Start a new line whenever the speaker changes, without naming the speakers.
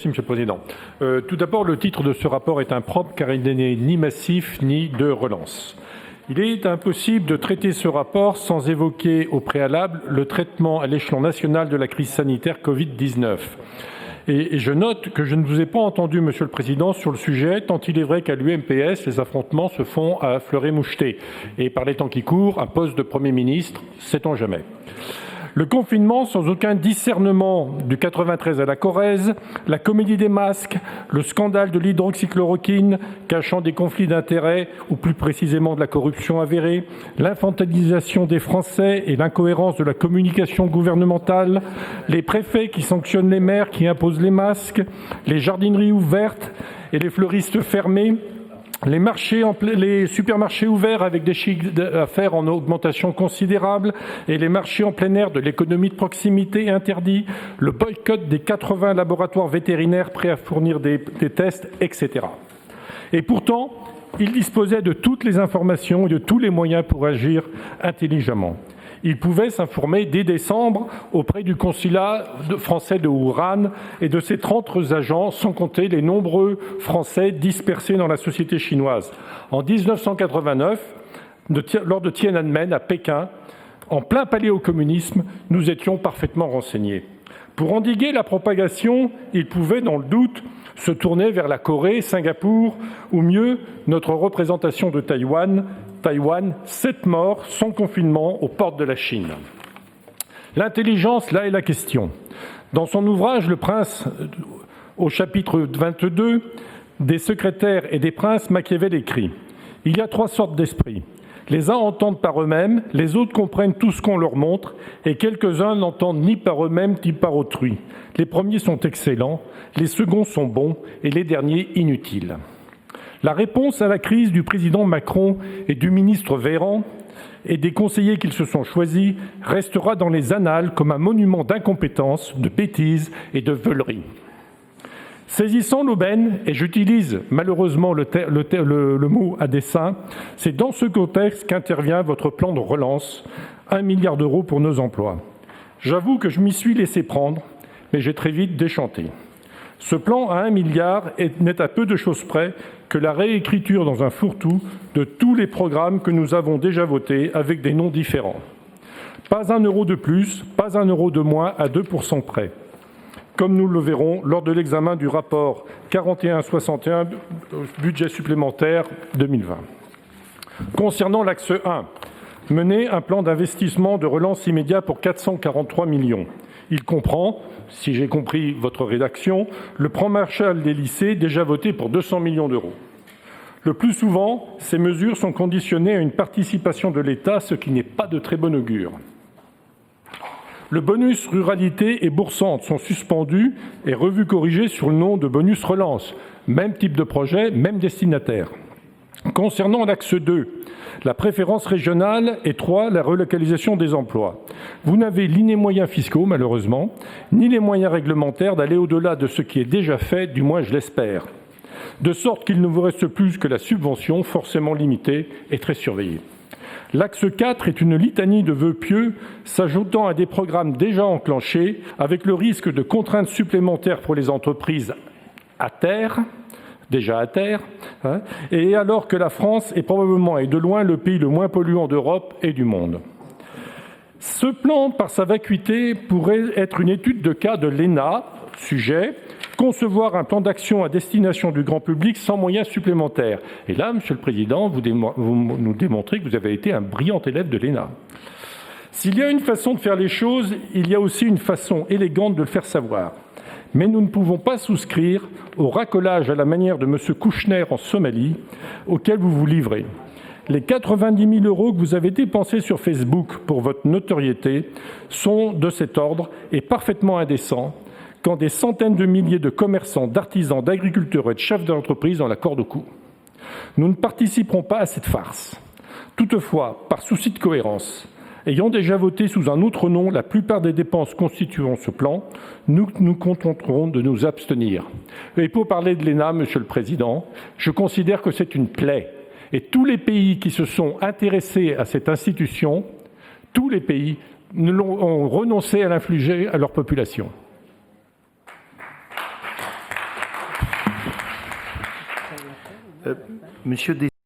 Merci, Monsieur le Président. Tout d'abord, le titre de ce rapport est impropre car il n'est ni massif ni de relance. Il est impossible de traiter ce rapport sans évoquer au préalable le traitement à l'échelon national de la crise sanitaire Covid-19. Et je note que je ne vous ai pas entendu, Monsieur le Président, sur le sujet, tant il est vrai qu'à l'UMPS, les affrontements se font à fleuret-moucheté. Et par les temps qui courent, un poste de Premier ministre, sait-on jamais. Le confinement sans aucun discernement du 93 à la Corrèze, la comédie des masques, le scandale de l'hydroxychloroquine cachant des conflits d'intérêts ou plus précisément de la corruption avérée, l'infantilisation des Français et l'incohérence de la communication gouvernementale, les préfets qui sanctionnent les maires qui imposent les masques, les jardineries ouvertes et les fleuristes fermés, les supermarchés ouverts avec des chiffres d'affaires en augmentation considérable et les marchés en plein air de l'économie de proximité interdits, le boycott des 80 laboratoires vétérinaires prêts à fournir des tests, etc. Et pourtant, il disposait de toutes les informations et de tous les moyens pour agir intelligemment. Il pouvait s'informer dès décembre auprès du consulat français de Wuhan et de ses 30 agents, sans compter les nombreux Français dispersés dans la société chinoise. En 1989, lors de Tiananmen à Pékin, en plein paléocommunisme, nous étions parfaitement renseignés. Pour endiguer la propagation, il pouvait, dans le doute, se tourner vers la Corée, Singapour ou mieux, notre représentation de Taïwan, 7 morts sans confinement aux portes de la Chine. L'intelligence, là est la question. Dans son ouvrage « Le Prince », au chapitre 22, des secrétaires et des princes, Machiavel écrit « Il y a 3 sortes d'esprits. Les uns entendent par eux-mêmes, les autres comprennent tout ce qu'on leur montre, et quelques-uns n'entendent ni par eux-mêmes ni par autrui. Les premiers sont excellents, les seconds sont bons, et les derniers inutiles. » La réponse à la crise du président Macron et du ministre Véran et des conseillers qu'ils se sont choisis restera dans les annales comme un monument d'incompétence, de bêtises et de veulerie. Saisissant l'aubaine, et j'utilise malheureusement le mot à dessein, c'est dans ce contexte qu'intervient votre plan de relance, 1 milliard d'euros pour nos emplois. J'avoue que je m'y suis laissé prendre, mais j'ai très vite déchanté. Ce plan à 1 milliard n'est à peu de choses près que la réécriture dans un fourre-tout de tous les programmes que nous avons déjà votés avec des noms différents. Pas 1 euro de plus, pas 1 euro de moins à 2% près, comme nous le verrons lors de l'examen du rapport 41-61 budget supplémentaire 2020. Concernant l'axe 1, mener un plan d'investissement de relance immédiat pour 443 millions. Il comprend, si j'ai compris votre rédaction, le plan Marshall des lycées déjà voté pour 200 millions d'euros. Le plus souvent, ces mesures sont conditionnées à une participation de l'État, ce qui n'est pas de très bon augure. Le bonus ruralité et bourg-centre sont suspendus et revus corrigés sur le nom de bonus relance. Même type de projet, même destinataire. Concernant l'axe 2, la préférence régionale et 3, la relocalisation des emplois. Vous n'avez ni les moyens fiscaux, malheureusement, ni les moyens réglementaires d'aller au-delà de ce qui est déjà fait, du moins je l'espère. De sorte qu'il ne vous reste plus que la subvention, forcément limitée et très surveillée. L'axe 4 est une litanie de vœux pieux s'ajoutant à des programmes déjà enclenchés avec le risque de contraintes supplémentaires pour les entreprises déjà à terre, et alors que la France est probablement et de loin le pays le moins polluant d'Europe et du monde. Ce plan, par sa vacuité, pourrait être une étude de cas de l'ENA, sujet, concevoir un plan d'action à destination du grand public sans moyens supplémentaires. Et là, Monsieur le Président, vous nous démontrez que vous avez été un brillant élève de l'ENA. S'il y a une façon de faire les choses, il y a aussi une façon élégante de le faire savoir. Mais nous ne pouvons pas souscrire au racolage à la manière de M. Kouchner en Somalie, auquel vous vous livrez. Les 90 000 euros que vous avez dépensés sur Facebook pour votre notoriété sont de cet ordre et parfaitement indécents, quand des centaines de milliers de commerçants, d'artisans, d'agriculteurs et de chefs d'entreprise ont la corde au cou. Nous ne participerons pas à cette farce. Toutefois, par souci de cohérence, ayant déjà voté sous un autre nom la plupart des dépenses constituant ce plan, nous nous contenterons de nous abstenir. Et pour parler de l'ENA, Monsieur le Président, je considère que c'est une plaie. Et tous les pays qui se sont intéressés à cette institution, tous les pays ont renoncé à l'infliger à leur population.
Monsieur